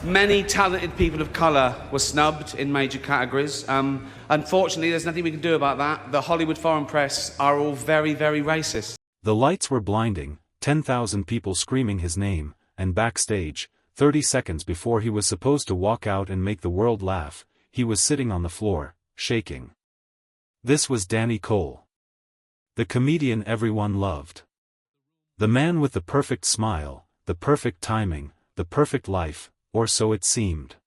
Many talented people of colour were snubbed in major categories. Unfortunately, there's nothing we can do about that. The Hollywood foreign press are all very, very racist. The lights were blinding, 10,000 people screaming his name, and backstage, 30 seconds before he was supposed to walk out and make the world laugh, he was sitting on the floor, shaking. This was Danny Cole. The comedian everyone loved. The man with the perfect smile, the perfect timing, the perfect life, or so it seemed.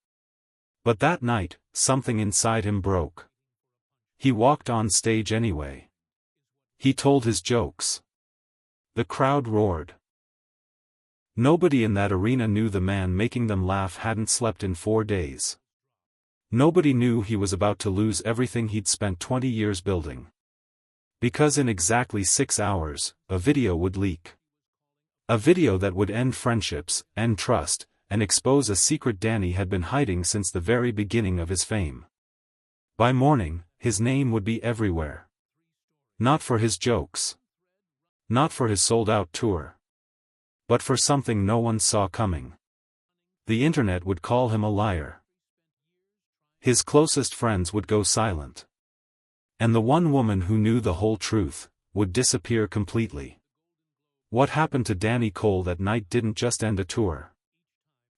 But that night, something inside him broke. He walked on stage anyway. He told his jokes. The crowd roared. Nobody in that arena knew the man making them laugh hadn't slept in 4 days. Nobody knew he was about to lose everything he'd spent 20 years building. Because in exactly 6 hours, a video would leak. A video that would end friendships, end trust, and expose a secret Danny had been hiding since the very beginning of his fame. By morning, his name would be everywhere. Not for his jokes. Not for his sold-out tour. But for something no one saw coming. The internet would call him a liar. His closest friends would go silent. And the one woman who knew the whole truth would disappear completely. What happened to Danny Cole that night didn't just end a tour.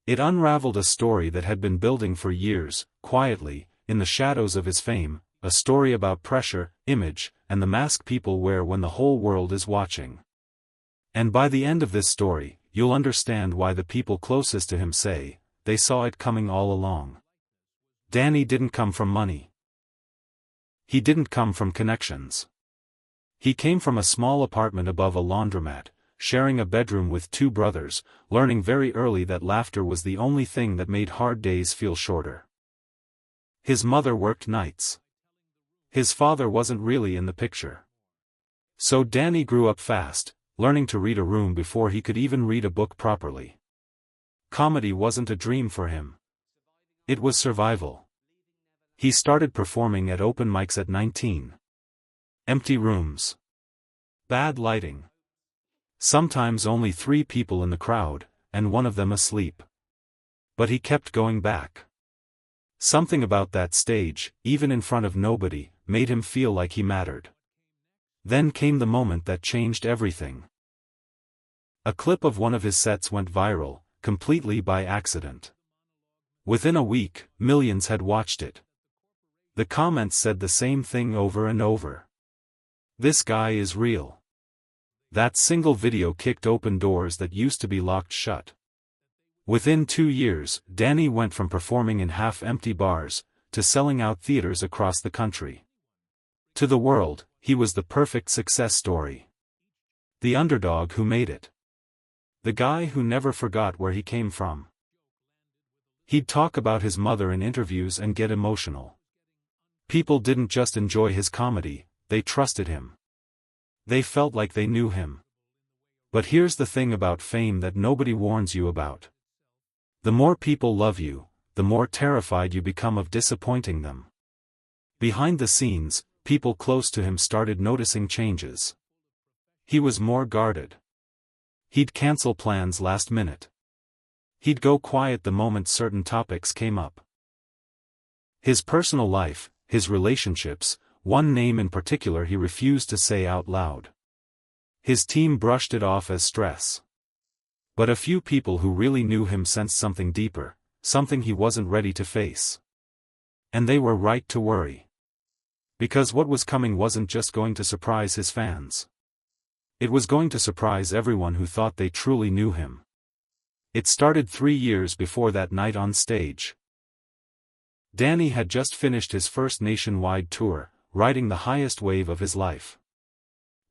It unraveled a story that had been building for years, quietly, in the shadows of his fame, a story about pressure, image, and the mask people wear when the whole world is watching. And by the end of this story, you'll understand why the people closest to him say, they saw it coming all along. Danny didn't come from money. He didn't come from connections. He came from a small apartment above a laundromat, sharing a bedroom with 2 brothers, learning very early that laughter was the only thing that made hard days feel shorter. His mother worked nights. His father wasn't really in the picture. So Danny grew up fast, learning to read a room before he could even read a book properly. Comedy wasn't a dream for him. It was survival. He started performing at open mics at 19. Empty rooms. Bad lighting. Sometimes only 3 people in the crowd, and one of them asleep. But he kept going back. Something about that stage, even in front of nobody, made him feel like he mattered. Then came the moment that changed everything. A clip of one of his sets went viral, completely by accident. Within a week, millions had watched it. The comments said the same thing over and over. This guy is real. That single video kicked open doors that used to be locked shut. Within 2 years, Danny went from performing in half-empty bars, to selling out theaters across the country. To the world, he was the perfect success story. The underdog who made it. The guy who never forgot where he came from. He'd talk about his mother in interviews and get emotional. People didn't just enjoy his comedy, they trusted him. They felt like they knew him. But here's the thing about fame that nobody warns you about. The more people love you, the more terrified you become of disappointing them. Behind the scenes, people close to him started noticing changes. He was more guarded. He'd cancel plans last minute. He'd go quiet the moment certain topics came up. His personal life, his relationships, one name in particular he refused to say out loud. His team brushed it off as stress. But a few people who really knew him sensed something deeper, something he wasn't ready to face. And they were right to worry. Because what was coming wasn't just going to surprise his fans. It was going to surprise everyone who thought they truly knew him. It started 3 years before that night on stage. Danny had just finished his first nationwide tour, riding the highest wave of his life.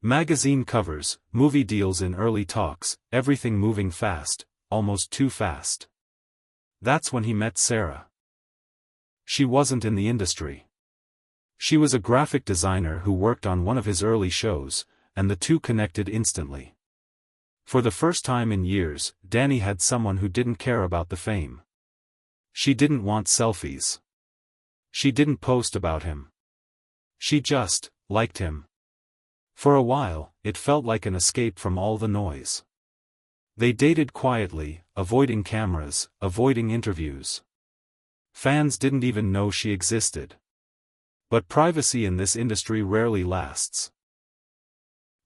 Magazine covers, movie deals in early talks, everything moving fast, almost too fast. That's when he met Sarah. She wasn't in the industry. She was a graphic designer who worked on one of his early shows, and the two connected instantly. For the first time in years, Danny had someone who didn't care about the fame. She didn't want selfies. She didn't post about him. She just liked him. For a while, it felt like an escape from all the noise. They dated quietly, avoiding cameras, avoiding interviews. Fans didn't even know she existed. But privacy in this industry rarely lasts.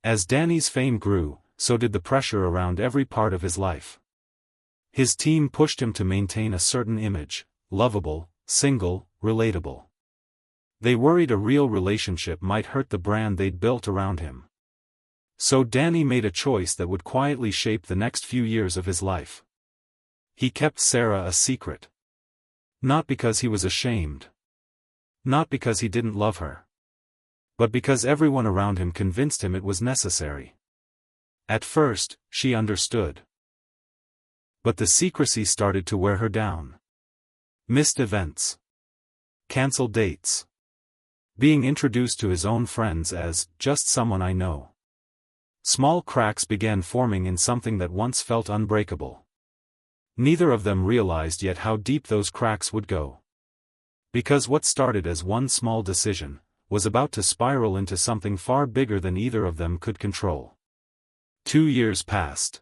As Danny's fame grew, so did the pressure around every part of his life. His team pushed him to maintain a certain image: lovable, single, relatable. They worried a real relationship might hurt the brand they'd built around him. So Danny made a choice that would quietly shape the next few years of his life. He kept Sarah a secret. Not because he was ashamed. Not because he didn't love her. But because everyone around him convinced him it was necessary. At first, she understood. But the secrecy started to wear her down. Missed events. Cancelled dates. Being introduced to his own friends as just someone I know. Small cracks began forming in something that once felt unbreakable. Neither of them realized yet how deep those cracks would go. Because what started as one small decision was about to spiral into something far bigger than either of them could control. 2 years passed.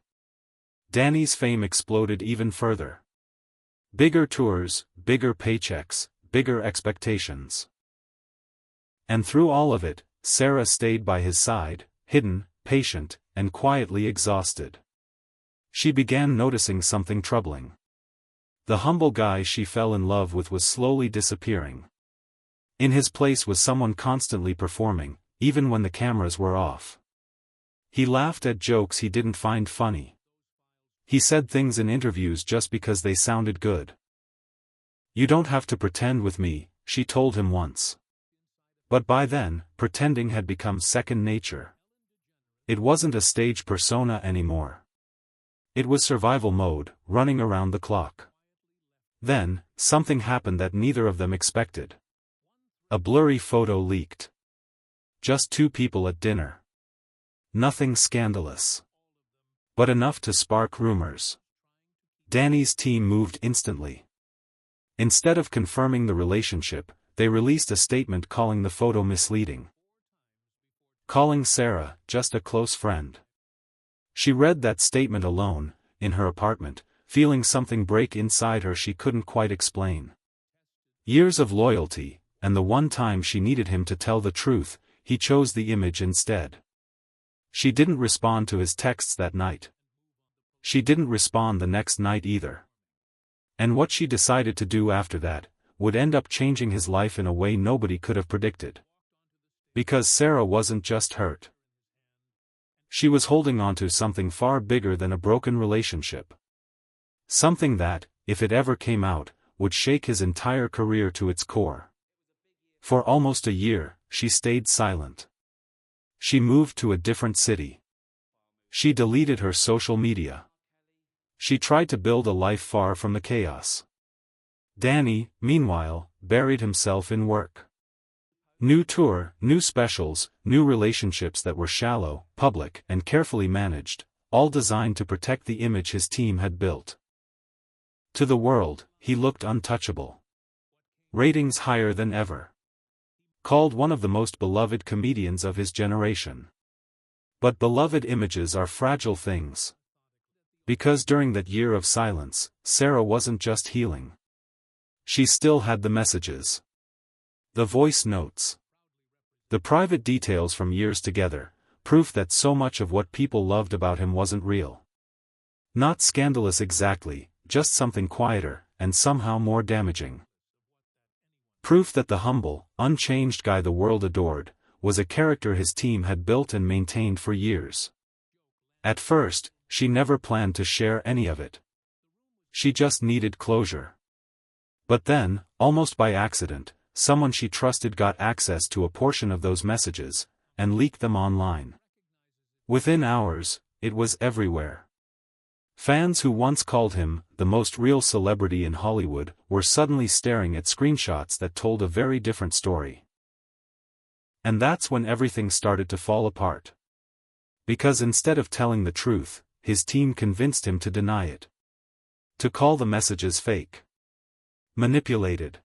Danny's fame exploded even further. Bigger tours, bigger paychecks, bigger expectations. And through all of it, Sarah stayed by his side, hidden, patient, and quietly exhausted. She began noticing something troubling. The humble guy she fell in love with was slowly disappearing. In his place was someone constantly performing, even when the cameras were off. He laughed at jokes he didn't find funny. He said things in interviews just because they sounded good. "You don't have to pretend with me," she told him once. But by then, pretending had become second nature. It wasn't a stage persona anymore. It was survival mode, running around the clock. Then, something happened that neither of them expected. A blurry photo leaked. Just 2 people at dinner. Nothing scandalous. But enough to spark rumors. Danny's team moved instantly. Instead of confirming the relationship, they released a statement calling the photo misleading. Calling Sarah just a close friend. She read that statement alone, in her apartment, feeling something break inside her she couldn't quite explain. Years of loyalty, and the one time she needed him to tell the truth, he chose the image instead. She didn't respond to his texts that night. She didn't respond the next night either. And what she decided to do after that would end up changing his life in a way nobody could have predicted. Because Sarah wasn't just hurt. She was holding on to something far bigger than a broken relationship. Something that, if it ever came out, would shake his entire career to its core. For almost a year, she stayed silent. She moved to a different city. She deleted her social media. She tried to build a life far from the chaos. Danny, meanwhile, buried himself in work. New tour, new specials, new relationships that were shallow, public, and carefully managed, all designed to protect the image his team had built. To the world, he looked untouchable. Ratings higher than ever. Called one of the most beloved comedians of his generation. But beloved images are fragile things. Because during that year of silence, Sarah wasn't just healing. She still had the messages. The voice notes. The private details from years together, proof that so much of what people loved about him wasn't real. Not scandalous exactly, just something quieter, and somehow more damaging. Proof that the humble, unchanged guy the world adored, was a character his team had built and maintained for years. At first, she never planned to share any of it. She just needed closure. But then, almost by accident, someone she trusted got access to a portion of those messages, and leaked them online. Within hours, it was everywhere. Fans who once called him the most real celebrity in Hollywood were suddenly staring at screenshots that told a very different story. And that's when everything started to fall apart. Because instead of telling the truth, his team convinced him to deny it. To call the messages fake. Manipulated.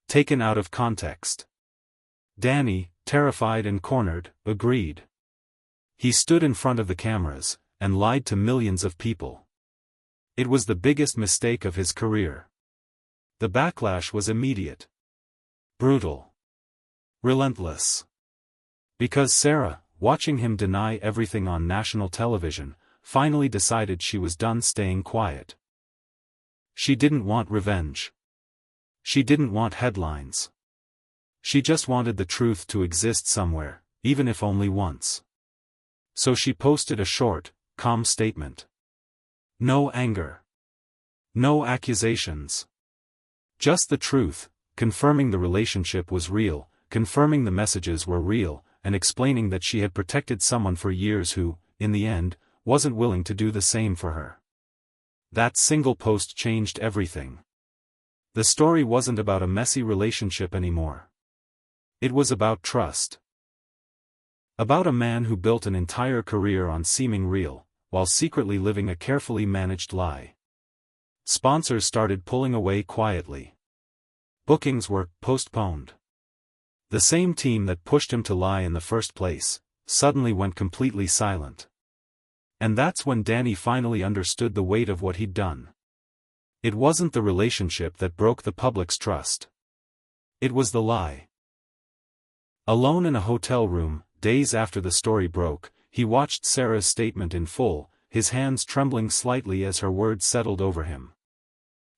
Taken out of context. Danny, terrified and cornered, agreed. He stood in front of the cameras, and lied to millions of people. It was the biggest mistake of his career. The backlash was immediate. Brutal. Relentless. Because Sarah, watching him deny everything on national television, finally decided she was done staying quiet. She didn't want revenge. She didn't want headlines. She just wanted the truth to exist somewhere, even if only once. So she posted a short, calm statement. No anger. No accusations. Just the truth, confirming the relationship was real, confirming the messages were real, and explaining that she had protected someone for years who, in the end, wasn't willing to do the same for her. That single post changed everything. The story wasn't about a messy relationship anymore. It was about trust. About a man who built an entire career on seeming real, while secretly living a carefully managed lie. Sponsors started pulling away quietly. Bookings were postponed. The same team that pushed him to lie in the first place, suddenly went completely silent. And that's when Danny finally understood the weight of what he'd done. It wasn't the relationship that broke the public's trust. It was the lie. Alone in a hotel room, days after the story broke, he watched Sarah's statement in full, his hands trembling slightly as her words settled over him.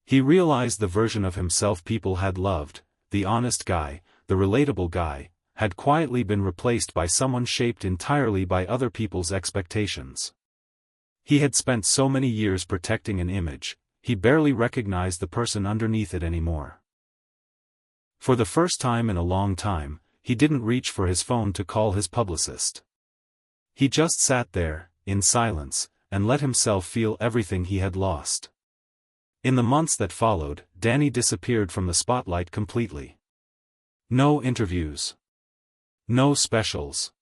He realized the version of himself people had loved, the honest guy, the relatable guy, had quietly been replaced by someone shaped entirely by other people's expectations. He had spent so many years protecting an image, he barely recognized the person underneath it anymore. For the first time in a long time, he didn't reach for his phone to call his publicist. He just sat there, in silence, and let himself feel everything he had lost. In the months that followed, Danny disappeared from the spotlight completely. No interviews. No specials.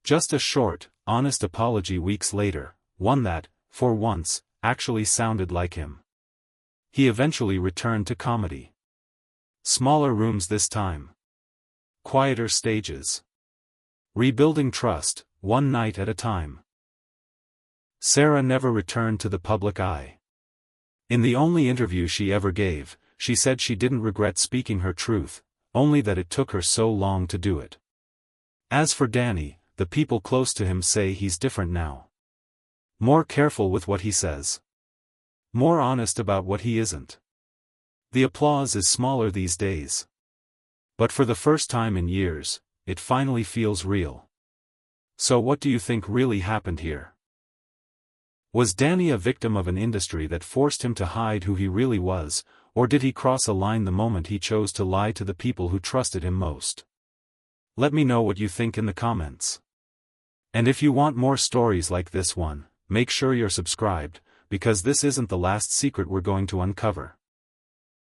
Just a short, honest apology weeks later, one that, for once, actually sounded like him. He eventually returned to comedy. Smaller rooms this time. Quieter stages. Rebuilding trust, one night at a time. Sarah never returned to the public eye. In the only interview she ever gave, she said she didn't regret speaking her truth, only that it took her so long to do it. As for Danny, the people close to him say he's different now. More careful with what he says. More honest about what he isn't. The applause is smaller these days. But for the first time in years, it finally feels real. So what do you think really happened here? Was Danny a victim of an industry that forced him to hide who he really was, or did he cross a line the moment he chose to lie to the people who trusted him most? Let me know what you think in the comments. And if you want more stories like this one, make sure you're subscribed, because this isn't the last secret we're going to uncover.